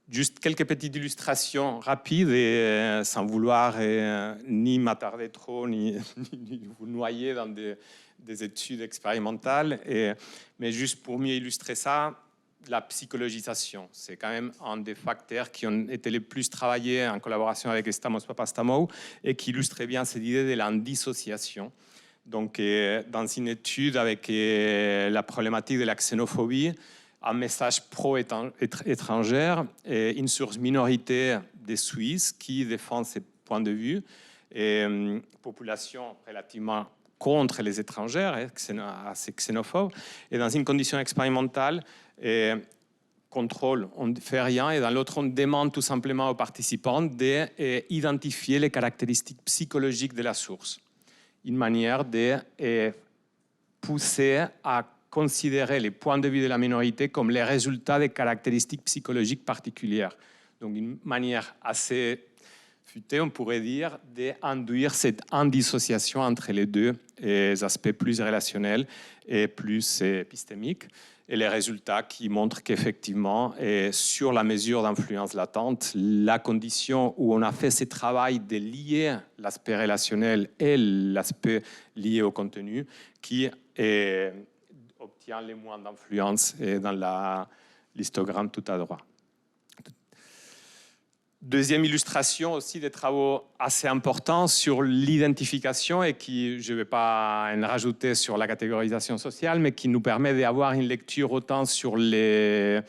Juste quelques petites illustrations rapides et sans vouloir ni m'attarder trop, ni vous noyer dans des études expérimentales. Mais juste pour mieux illustrer ça, la psychologisation, c'est quand même un des facteurs qui ont été les plus travaillés en collaboration avec Stamos Papastamou et qui illustrait bien cette idée de l'indissociation. Donc, dans une étude avec la problématique de la xénophobie, un message pro-étrangère et une source minorité des Suisses qui défend ces points de vue et population relativement contre les étrangères, assez xénophobe. Et dans une condition expérimentale, contrôle, on ne fait rien, et dans l'autre, on demande tout simplement aux participants d'identifier les caractéristiques psychologiques de la source. Une manière de pousser à considérer les points de vue de la minorité comme les résultats des caractéristiques psychologiques particulières. Donc, une manière assez futée, on pourrait dire, d'induire cette indissociation entre les deux aspects plus relationnels et plus épistémiques. Et les résultats qui montrent qu'effectivement, sur la mesure d'influence latente, la condition où on a fait ce travail de lier l'aspect relationnel et l'aspect lié au contenu, qui obtient les moins d'influence dans l'histogramme tout à droite. Deuxième illustration aussi des travaux assez importants sur l'identification et qui, je ne vais pas en rajouter sur la catégorisation sociale, mais qui nous permet d'avoir une lecture autant sur les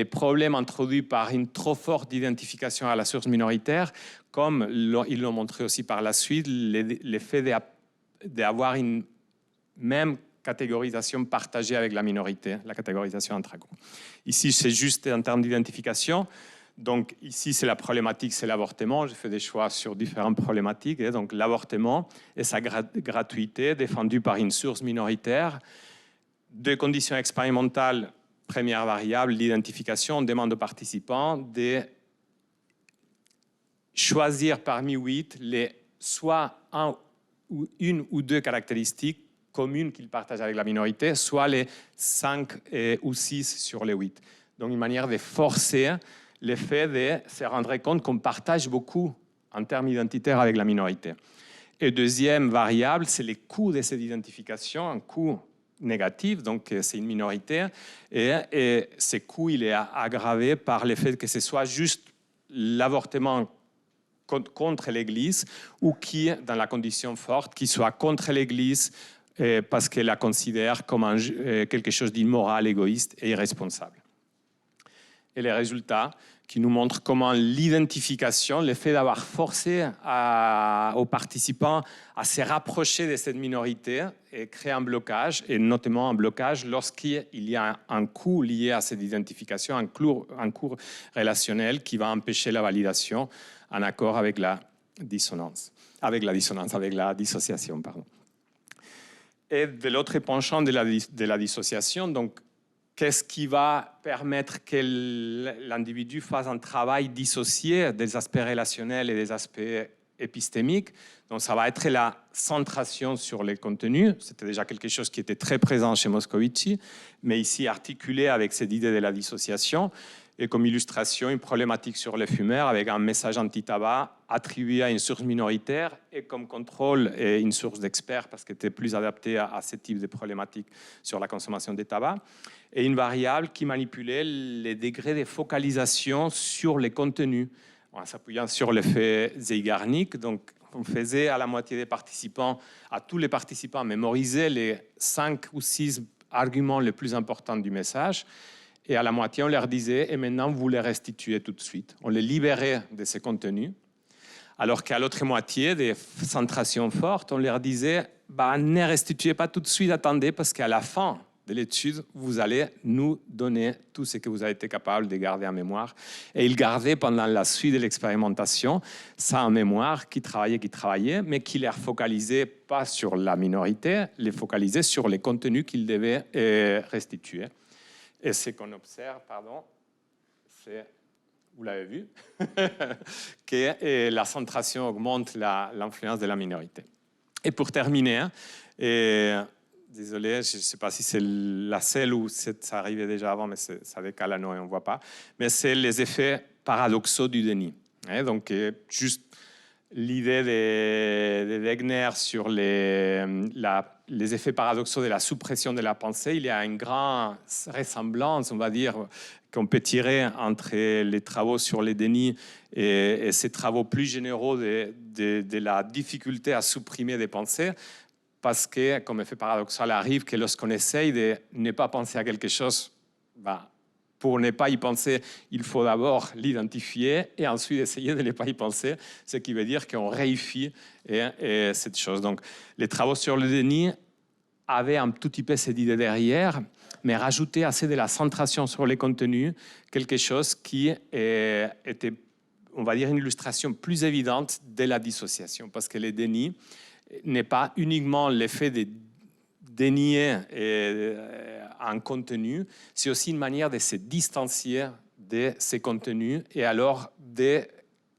problèmes introduits par une trop forte identification à la source minoritaire, comme ils l'ont montré aussi par la suite, l'effet d'avoir une même catégorisation partagée avec la minorité, la catégorisation intra-groupe. Ici, c'est juste en termes d'identification. Donc ici, c'est la problématique, c'est l'avortement. J'ai fait des choix sur différentes problématiques. Donc l'avortement et sa gratuité défendue par une source minoritaire. Deux conditions expérimentales. Première variable, l'identification. On demande aux participants de choisir parmi 8 soit une ou deux caractéristiques communes qu'ils partagent avec la minorité, soit les 5 ou 6 sur les 8. Donc une manière de forcer l'effet de se rendre compte qu'on partage beaucoup en termes identitaires avec la minorité. Et deuxième variable, c'est les coûts de cette identification, un coût négatif, donc c'est une minorité, et ce coût, il est aggravé par le fait que ce soit juste l'avortement contre l'Église ou qui, dans la condition forte, qui soit contre l'Église parce qu'elle la considère comme quelque chose d'immoral, égoïste et irresponsable. Et les résultats qui nous montrent comment l'identification, le fait d'avoir forcé aux participants à se rapprocher de cette minorité et créer un blocage, et notamment un blocage lorsqu'il y a un coût lié à cette identification, un coût relationnel qui va empêcher la validation en accord avec la avec la dissociation, pardon. Et de l'autre penchant de la dissociation, donc qu'est-ce qui va permettre que l'individu fasse un travail dissocié des aspects relationnels et des aspects épistémiques? Donc, ça va être la centration sur les contenus. C'était déjà quelque chose qui était très présent chez Moscovici, mais ici articulé avec cette idée de la dissociation. Et comme illustration, une problématique sur les fumeurs avec un message anti-tabac attribué à une source minoritaire et comme contrôle et une source d'experts parce qu'elle était plus adaptée à ce type de problématiques sur la consommation des tabacs. Et une variable qui manipulait les degrés de focalisation sur les contenus en s'appuyant sur l'effet Zeigarnik. Donc, on faisait à la moitié des participants, à tous les participants, mémoriser les 5 ou 6 arguments les plus importants du message. Et à la moitié, on leur disait, et maintenant, vous les restituez tout de suite. On les libérait de ces contenus. Alors qu'à l'autre moitié, des centrations fortes, on leur disait, ne restituez pas tout de suite, attendez, parce qu'à la fin de l'étude, vous allez nous donner tout ce que vous avez été capable de garder en mémoire. Et ils gardaient pendant la suite de l'expérimentation ça en mémoire, qui travaillait, mais qui les focalisait pas sur la minorité, les focalisait sur les contenus qu'ils devaient restituer. Et ce qu'on observe, c'est vous l'avez vu, que la centration augmente l'influence de la minorité. Et pour terminer, désolé, je ne sais pas si c'est la seule ou ça arrivait déjà avant, mais ça décale à nous et on ne voit pas, mais c'est les effets paradoxaux du déni. Donc, juste l'idée de Wegener sur les effets paradoxaux de la suppression de la pensée, il y a une grande ressemblance, on va dire, qu'on peut tirer entre les travaux sur les dénis et ces travaux plus généraux de la difficulté à supprimer des pensées, parce que, comme effet paradoxal, arrive que lorsqu'on essaye de ne pas penser à quelque chose, pour ne pas y penser, il faut d'abord l'identifier et ensuite essayer de ne pas y penser, ce qui veut dire qu'on réifie cette chose. Donc, les travaux sur le déni avaient un tout petit peu cette idée derrière, mais rajoutaient assez de la centration sur les contenus, quelque chose qui était, on va dire, une illustration plus évidente de la dissociation, parce que le déni n'est pas uniquement l'effet de dénier un contenu, c'est aussi une manière de se distancier de ces contenus et alors de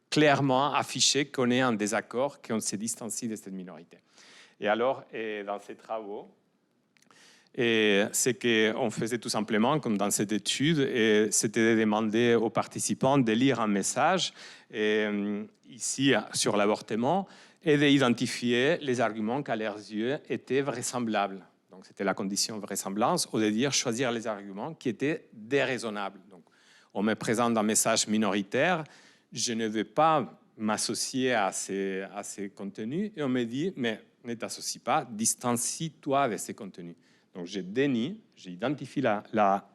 clairement afficher qu'on est en désaccord, qu'on se distancie de cette minorité. Et alors, dans ces travaux, c'est qu'on faisait tout simplement, comme dans cette étude, c'était de demander aux participants de lire un message, ici sur l'avortement, et d'identifier les arguments qu'à leurs yeux étaient vraisemblables. Donc, c'était la condition vraisemblance, ou de dire choisir les arguments qui étaient déraisonnables. Donc, on me présente un message minoritaire, je ne veux pas m'associer à ces contenus, et on me dit, mais ne t'associe pas, distancie-toi de ces contenus. Donc, je dénie, j'identifie la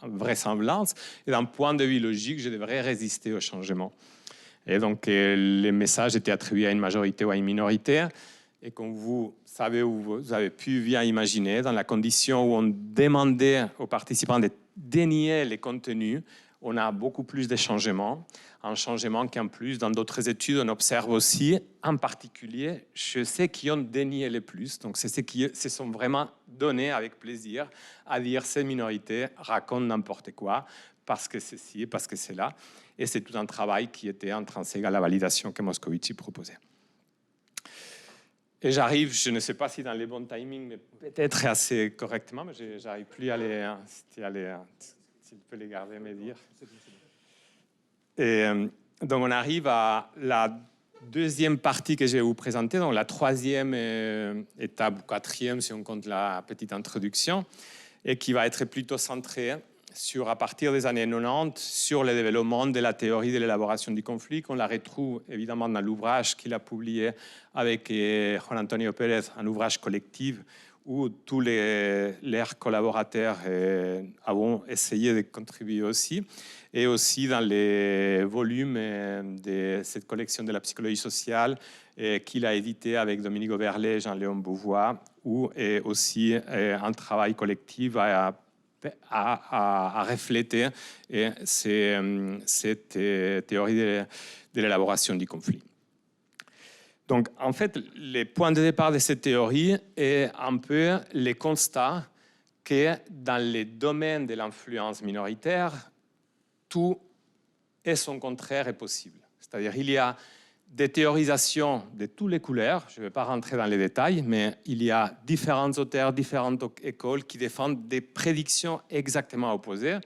vraisemblance, et d'un point de vue logique, je devrais résister au changement. Et donc, les messages étaient attribués à une majorité ou à une minorité. Et comme vous savez, ou vous avez pu bien imaginer, dans la condition où on demandait aux participants de dénier les contenus, on a beaucoup plus de changements. Un changement qu'en plus, dans d'autres études, on observe aussi, en particulier, chez ceux qui ont dénié le plus. Donc, c'est ceux qui se sont vraiment donnés avec plaisir à dire ces minorités racontent n'importe quoi, parce que c'est ci, parce que c'est là. Et c'est tout un travail qui était intrinsèque à la validation que Moscovici proposait. Et j'arrive, je ne sais pas si dans les bons timings, mais peut-être assez correctement, mais je n'arrive plus à les... S'il peut les garder, me dire. Et donc, on arrive à la deuxième partie que je vais vous présenter, donc la troisième étape, ou quatrième, si on compte la petite introduction, et qui va être plutôt centrée sur, à partir des années 90, sur le développement de la théorie de l'élaboration du conflit, qu'on la retrouve évidemment dans l'ouvrage qu'il a publié avec Juan Antonio Pérez, un ouvrage collectif où tous leurs collaborateurs ont essayé de contribuer aussi, et aussi dans les volumes de cette collection de la psychologie sociale qu'il a édité avec Dominique Oberlé et Jean-Léon Beauvois, où aussi un travail collectif à refléter cette théorie de l'élaboration du conflit. Donc, en fait, le point de départ de cette théorie est un peu le constat que dans les domaines de l'influence minoritaire, tout et son contraire est possible. C'est-à-dire qu'il y a des théorisations de toutes les couleurs, je ne vais pas rentrer dans les détails, mais il y a différents auteurs, différentes écoles qui défendent des prédictions exactement opposées.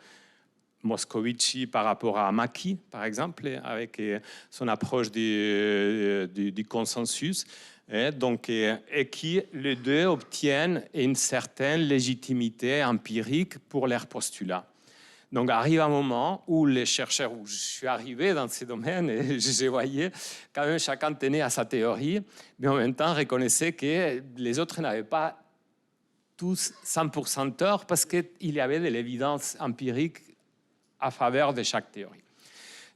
Moscovici par rapport à Macchi, par exemple, avec son approche du consensus, et qui, les deux, obtiennent une certaine légitimité empirique pour leurs postulats. Donc, arrive un moment où les chercheurs, où je suis arrivé dans ces domaines, et je voyais quand même chacun tenait à sa théorie, mais en même temps reconnaissait que les autres n'avaient pas tous 100% tort parce qu'il y avait de l'évidence empirique à faveur de chaque théorie.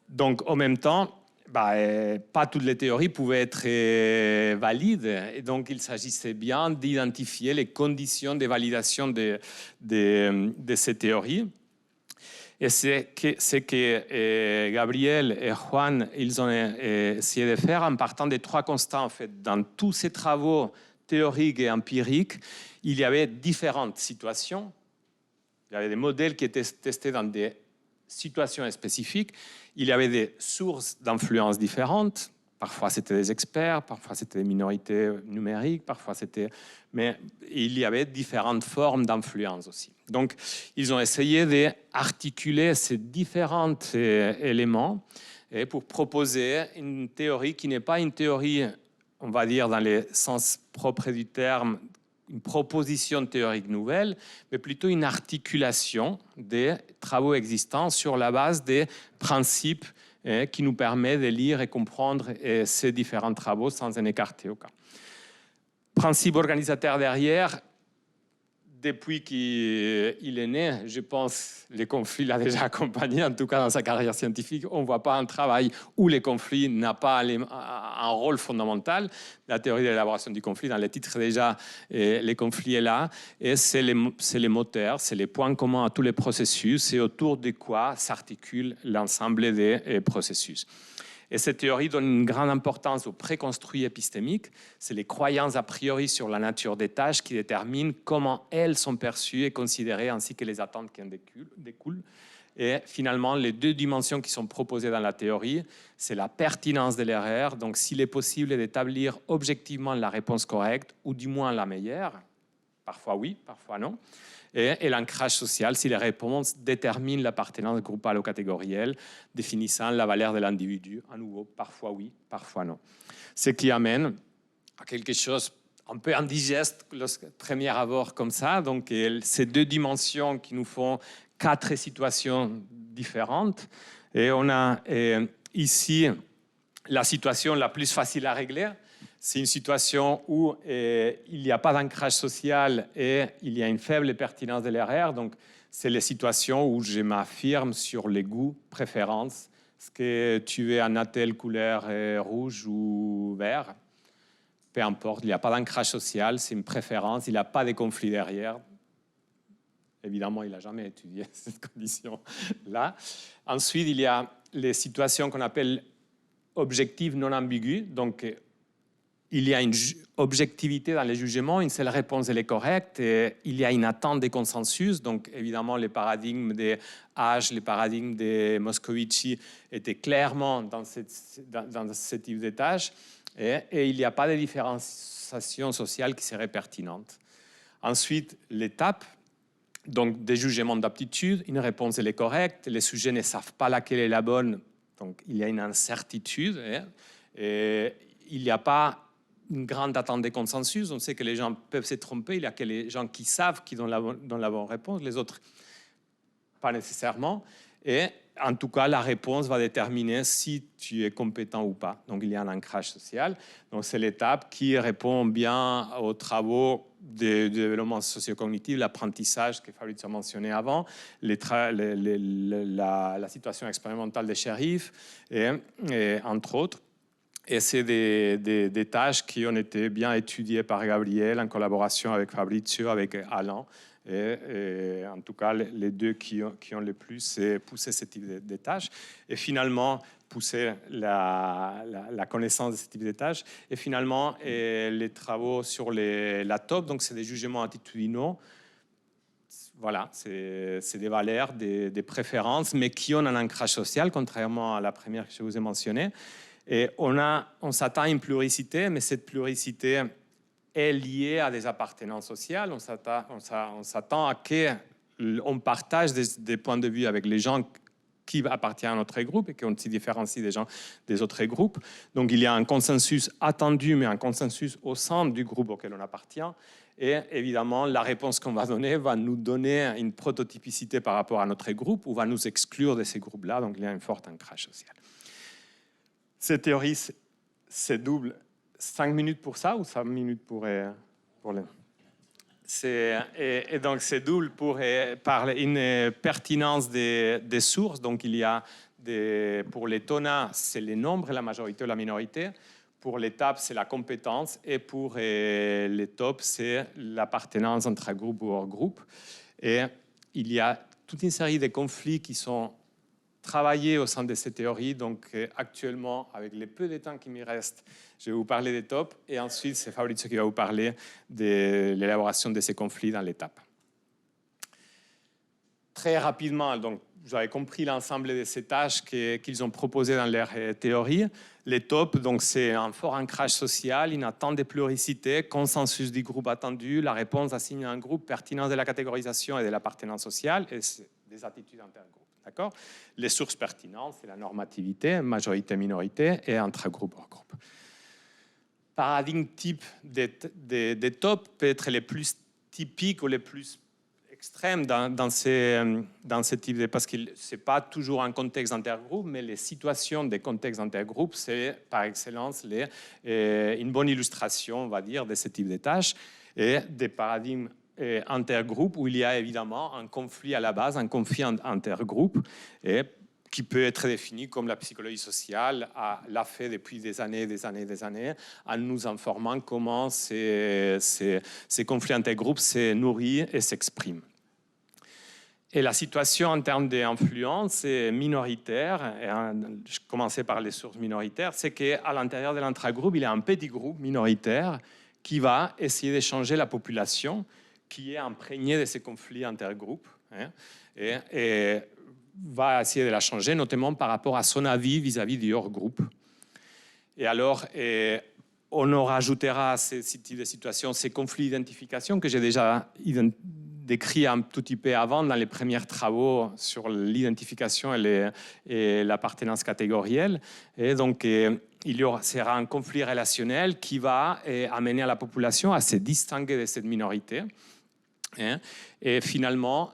Donc, en même temps, pas toutes les théories pouvaient être valides, et donc il s'agissait bien d'identifier les conditions de validation de ces théories. Et c'est que Gabriel et Juan, ils ont essayé de faire en partant des trois constants. En fait, dans tous ces travaux théoriques et empiriques, il y avait différentes situations. Il y avait des modèles qui étaient testés dans des situation spécifique, il y avait des sources d'influence différentes. Parfois, c'était des experts, parfois, c'était des minorités numériques, parfois, c'était... Mais il y avait différentes formes d'influence aussi. Donc, ils ont essayé d'articuler ces différents éléments et pour proposer une théorie qui n'est pas une théorie, on va dire, dans le sens propre du terme, une proposition théorique nouvelle, mais plutôt une articulation des travaux existants sur la base des principes qui nous permet de lire et comprendre ces différents travaux sans en écarter aucun. Principe organisateur derrière, depuis qu'il est né, je pense les conflits l'ont déjà accompagné, en tout cas dans sa carrière scientifique. On ne voit pas un travail où les conflits n'ont pas un rôle fondamental. La théorie de l'élaboration du conflit, dans les titres déjà, les conflits est là. Et c'est les moteurs, c'est les points communs à tous les processus et autour de quoi s'articule l'ensemble des processus. Et cette théorie donne une grande importance aux préconstruits épistémiques. C'est les croyances a priori sur la nature des tâches qui déterminent comment elles sont perçues et considérées, ainsi que les attentes qui en découlent. Et finalement, les deux dimensions qui sont proposées dans la théorie, c'est la pertinence de l'erreur, donc s'il est possible d'établir objectivement la réponse correcte, ou du moins la meilleure, parfois oui, parfois non, et l'ancrage social, si les réponses déterminent l'appartenance groupale ou catégorielle, définissant la valeur de l'individu, à nouveau, parfois oui, parfois non. Ce qui amène à quelque chose un peu indigeste, le premier abord comme ça, donc ces deux dimensions qui nous font 4 situations différentes, et on a ici la situation la plus facile à régler. C'est une situation où il n'y a pas d'ancrage social et il y a une faible pertinence de l'erreur. Donc, c'est les situations où je m'affirme sur les goûts, préférences. Est-ce que tu es un telle couleur rouge ou vert? Peu importe, il n'y a pas d'ancrage social, c'est une préférence, il n'y a pas de conflit derrière. Évidemment, il n'a jamais étudié cette condition-là. Ensuite, il y a les situations qu'on appelle objectives non ambiguës. Donc, il y a une objectivité dans les jugements, une seule réponse elle est correcte, et il y a une attente des consensus. Donc évidemment, les paradigmes des H, les paradigmes de Moscovici étaient clairement dans ce type de tâches, et il n'y a pas de différenciation sociale qui serait pertinente. Ensuite, l'étape, donc des jugements d'aptitude, une réponse elle est correcte, les sujets ne savent pas laquelle est la bonne, donc il y a une incertitude, et il n'y a pas une grande attente de consensus. On sait que les gens peuvent se tromper. Il y a que les gens qui savent qui donnent la bonne réponse, les autres pas nécessairement. Et en tout cas, la réponse va déterminer si tu es compétent ou pas. Donc, il y a un ancrage social. Donc, c'est l'étape qui répond bien aux travaux de développement socio-cognitif, l'apprentissage que Fabrizio a mentionné avant, la situation expérimentale des shérifs, et entre autres. Et c'est des tâches qui ont été bien étudiées par Gabriel en collaboration avec Fabrizio, avec Alain. Et en tout cas, les deux qui ont le plus poussé ce type de tâches. Et finalement, pousser la connaissance de ce type de tâches. Et finalement, les travaux sur la TOP, donc c'est des jugements attitudinaux. Voilà, c'est des valeurs, des préférences, mais qui ont un ancrage social, contrairement à la première que je vous ai mentionnée. Et on s'attend à une pluricité, mais cette pluricité est liée à des appartenances sociales. On s'attend à qu'on partage des points de vue avec les gens qui appartiennent à notre groupe et qu'on se différencie des gens des autres groupes. Donc il y a un consensus attendu, mais un consensus au sein du groupe auquel on appartient. Et évidemment, la réponse qu'on va donner va nous donner une prototypicité par rapport à notre groupe ou va nous exclure de ces groupes-là. Donc il y a un fort ancrage social. Cette théorie, c'est double. 5 minutes pour ça ou 5 minutes pour les... Et donc, c'est double pour parler une pertinence des sources. Donc, il y a pour les TONA, c'est les nombres, la majorité ou la minorité. Pour les TAP, c'est la compétence. Et pour les TOP, c'est l'appartenance entre un groupe ou hors groupe. Et il y a toute une série de conflits qui sont travailler au sein de ces théories. Donc, actuellement, avec le peu de temps qui me reste, je vais vous parler des TOP et ensuite, c'est Fabrizio qui va vous parler de l'élaboration de ces conflits dans l'étape. Très rapidement, donc, vous avez compris l'ensemble de ces tâches qu'ils ont proposées dans leur théorie. Les TOP, donc c'est un fort ancrage social, une attente de pluricité, consensus du groupe attendu, la réponse assignée à un groupe, pertinence de la catégorisation et de l'appartenance sociale, et des attitudes intergroupes. D'accord ? Les sources pertinentes, c'est la normativité, majorité-minorité et intragroupe hors groupe. Paradigme type des TOP peut être les plus typiques ou les plus extrêmes dans ce type parce que ce n'est pas toujours un contexte intergroupe, mais les situations des contextes intergroupes, c'est par excellence une bonne illustration, on va dire, de ce type de tâches et des paradigmes intergroupes où il y a évidemment un conflit à la base, un conflit intergroupe et qui peut être défini comme la psychologie sociale l'a fait depuis des années, en nous informant comment ces conflits intergroupes se nourrissent et s'expriment. Et la situation en termes d'influence minoritaire, et je commençais par les sources minoritaires, c'est qu'à l'intérieur de l'intragroupe, il y a un petit groupe minoritaire qui va essayer de changer la population qui est imprégnée de ces conflits intergroupes et va essayer de la changer, notamment par rapport à son avis vis-à-vis du hors-groupe. Et alors, on en rajoutera à ces types de situations, ces conflits d'identification que j'ai déjà décrit un tout petit peu avant dans les premiers travaux sur l'identification et l'appartenance catégorielle. Et donc, il y sera un conflit relationnel qui va amener la population à se distinguer de cette minorité. Et finalement,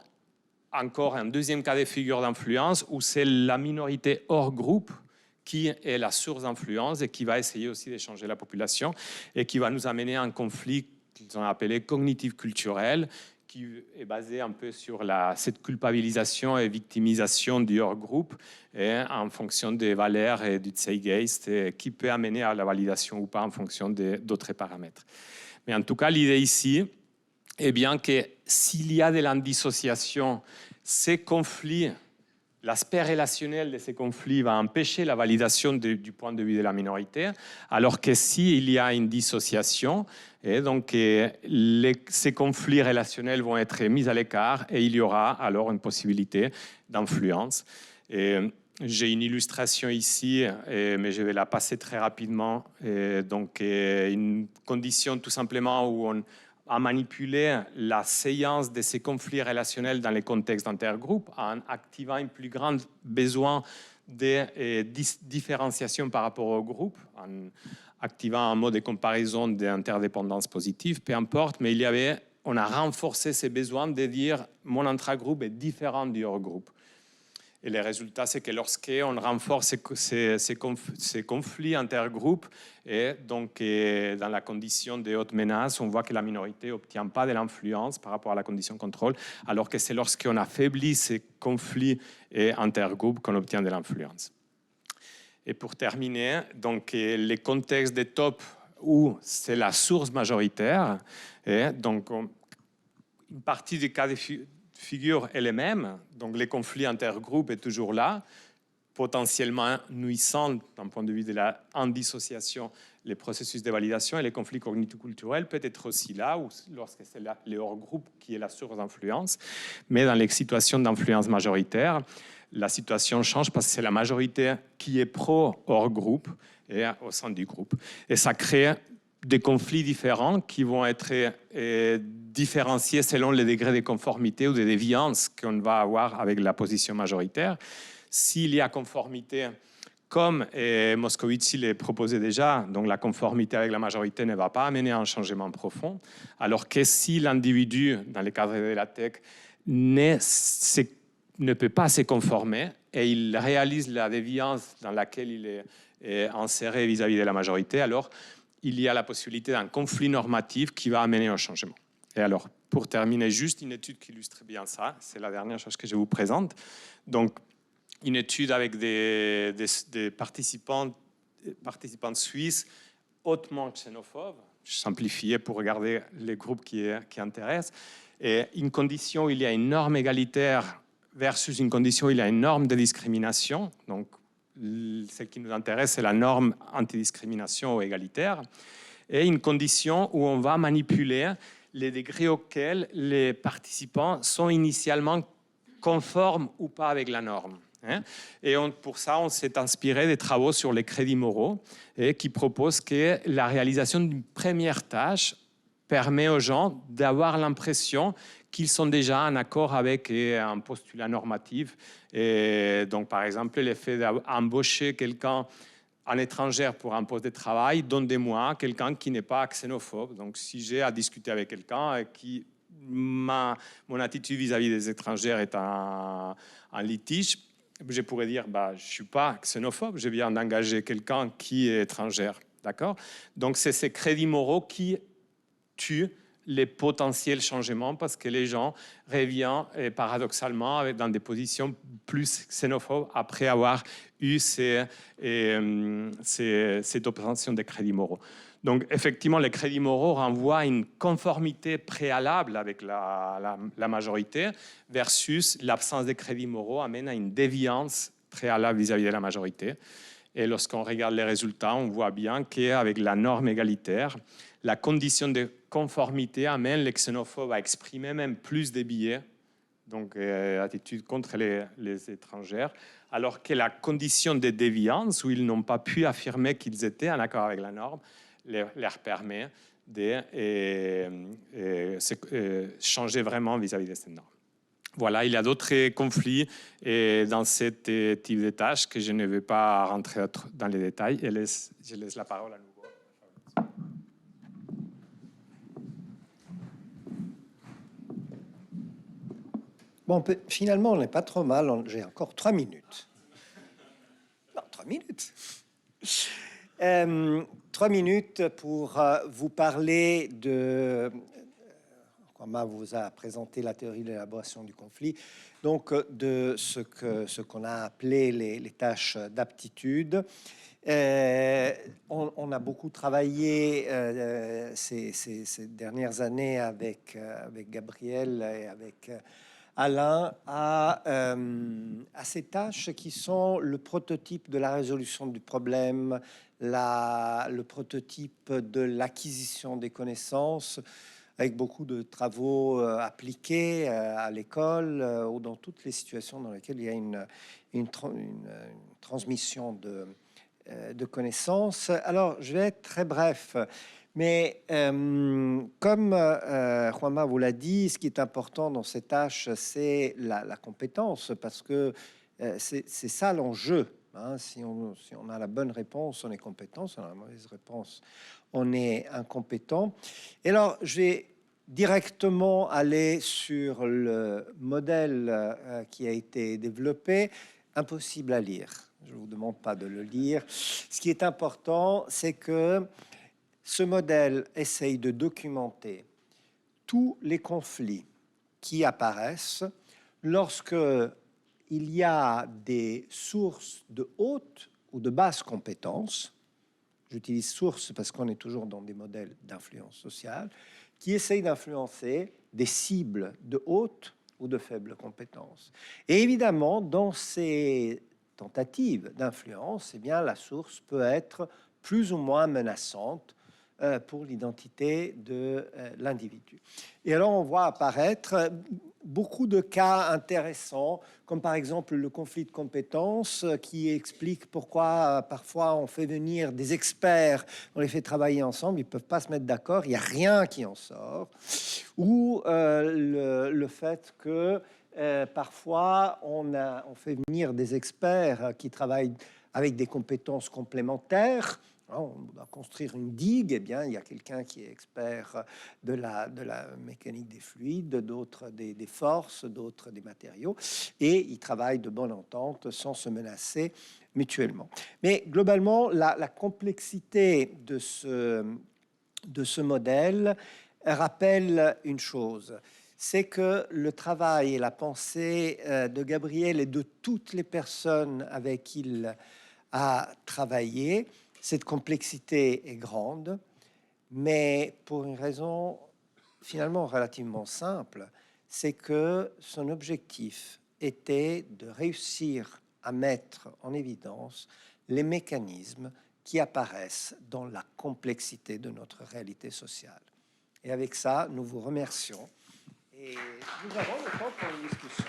encore un deuxième cas de figure d'influence où c'est la minorité hors groupe qui est la source d'influence et qui va essayer aussi de changer la population et qui va nous amener à un conflit qu'ils ont appelé cognitif-culturel qui est basé un peu sur cette culpabilisation et victimisation du hors-groupe et en fonction des valeurs et du Zeitgeist qui peut amener à la validation ou pas en fonction d'autres paramètres. Mais en tout cas, l'idée ici est bien que s'il y a de l'indissociation, ces conflits, l'aspect relationnel de ces conflits va empêcher la validation du point de vue de la minorité, alors que s'il y a une dissociation, et donc ces conflits relationnels vont être mis à l'écart et il y aura alors une possibilité d'influence. J'ai une illustration ici, mais je vais la passer très rapidement. Donc, une condition tout simplement où on a manipulé la séance de ces conflits relationnels dans les contextes d'intergroupes en activant un plus grand besoin de différenciation par rapport au groupe, en activant un mode de comparaison d'interdépendance positive, peu importe, mais on a renforcé ces besoins de dire mon intragroupe est différent du hors-groupe. Et le résultat, c'est que lorsqu'on renforce ces conflits intergroupes, et donc dans la condition de haute menace, on voit que la minorité n'obtient pas de l'influence par rapport à la condition contrôle, alors que c'est lorsqu'on affaiblit ces conflits intergroupes qu'on obtient de l'influence. Et pour terminer, donc, les contextes des TOP où c'est la source majoritaire, et donc une partie des cas de figure est la même, donc les conflits intergroupes est toujours là, potentiellement nuisant d'un point de vue de la indissociation, les processus de validation et les conflits cognitivo-culturels peut être aussi là, ou lorsque c'est le hors-groupe qui est la source d'influence, mais dans les situations d'influence majoritaire, la situation change parce que c'est la majorité qui est pro-hors-groupe et au sein du groupe. Et ça crée des conflits différents qui vont être différenciés selon les degrés de conformité ou de déviance qu'on va avoir avec la position majoritaire. S'il y a conformité, comme Moscovici l'a proposé déjà, donc la conformité avec la majorité ne va pas amener à un changement profond, alors que si l'individu, dans le cadre de la tech, ne peut pas se conformer et il réalise la déviance dans laquelle il est inséré vis-à-vis de la majorité, alors il y a la possibilité d'un conflit normatif qui va amener un changement. Et alors, pour terminer, juste une étude qui illustre bien ça, c'est la dernière chose que je vous présente. Donc, une étude avec des participants suisses hautement xénophobes, je simplifiais pour regarder les groupes qui intéressent, et une condition où il y a une norme égalitaire versus une condition où il y a une norme de discrimination, donc ce qui nous intéresse, c'est la norme antidiscrimination ou égalitaire, et une condition où on va manipuler les degrés auxquels les participants sont initialement conforme ou pas avec la norme. Et pour ça, on s'est inspiré des travaux sur les crédits moraux qui proposent que la réalisation d'une première tâche permet aux gens d'avoir l'impression qu'ils sont déjà en accord avec un postulat normatif. Et donc, par exemple, l'effet d'embaucher quelqu'un en étrangère pour un poste de travail donne de moi quelqu'un qui n'est pas xénophobe. Donc, si j'ai à discuter avec quelqu'un qui mon attitude vis-à-vis des étrangers est en litige, je pourrais dire, je ne suis pas xénophobe, je viens d'engager quelqu'un qui est étrangère. D'accord ? Donc, c'est ces crédits moraux qui tuent les potentiels changements parce que les gens reviennent paradoxalement dans des positions plus xénophobes après avoir eu cette obtention des crédits moraux. Donc, effectivement, les crédits moraux renvoient à une conformité préalable avec la majorité versus l'absence de crédits moraux amène à une déviance préalable vis-à-vis de la majorité. Et lorsqu'on regarde les résultats, on voit bien qu'avec la norme égalitaire, la condition de conformité amène les xénophobes à exprimer même plus des billets, donc attitude contre les étrangers, alors que la condition de déviance, où ils n'ont pas pu affirmer qu'ils étaient en accord avec la norme, leur permet de changer vraiment vis-à-vis de cette norme. Voilà, il y a d'autres conflits dans ce type de tâches que je ne vais pas rentrer dans les détails. Je laisse la parole à nouveau. Bon, finalement, on n'est pas trop mal. J'ai encore 3 minutes. Non, 3 minutes. 3 minutes pour vous parler de... Kwama vous a présenté la théorie de l'élaboration du conflit, donc de ce qu'on a appelé les tâches d'aptitude. On a beaucoup travaillé ces dernières années avec Gabriel et avec Alain à ces tâches qui sont le prototype de la résolution du problème, le prototype de l'acquisition des connaissances, avec beaucoup de travaux appliqués à l'école ou dans toutes les situations dans lesquelles il y a une transmission de connaissances. Alors, je vais être très bref, mais comme Kwama vous l'a dit, ce qui est important dans ces tâches, c'est la compétence, parce que c'est ça l'enjeu. Hein. Si on a la bonne réponse, on est compétent. Si on a la mauvaise réponse, on est incompétent. Et alors, je vais directement aller sur le modèle qui a été développé. Impossible à lire. Je ne vous demande pas de le lire. Ce qui est important, c'est que ce modèle essaye de documenter tous les conflits qui apparaissent lorsque il y a des sources de haute ou de basse compétence. J'utilise source parce qu'on est toujours dans des modèles d'influence sociale qui essayent d'influencer des cibles de haute ou de faible compétence. Et évidemment, dans ces tentatives d'influence, eh bien, la source peut être plus ou moins menaçante pour l'identité de l'individu. Et alors, on voit apparaître beaucoup de cas intéressants, comme par exemple le conflit de compétences qui explique pourquoi parfois on fait venir des experts, on les fait travailler ensemble, ils ne peuvent pas se mettre d'accord, il n'y a rien qui en sort, ou le fait que parfois on fait venir des experts qui travaillent avec des compétences complémentaires. On doit construire une digue, eh bien, il y a quelqu'un qui est expert de la mécanique des fluides, d'autres des forces, d'autres des matériaux, et ils travaillent de bonne entente sans se menacer mutuellement. Mais globalement, la complexité de ce modèle rappelle une chose, c'est que le travail et la pensée de Gabriel et de toutes les personnes avec qui il a travaillé, cette complexité est grande, mais pour une raison finalement relativement simple, c'est que son objectif était de réussir à mettre en évidence les mécanismes qui apparaissent dans la complexité de notre réalité sociale. Et avec ça, nous vous remercions et nous avons le temps pour une discussion.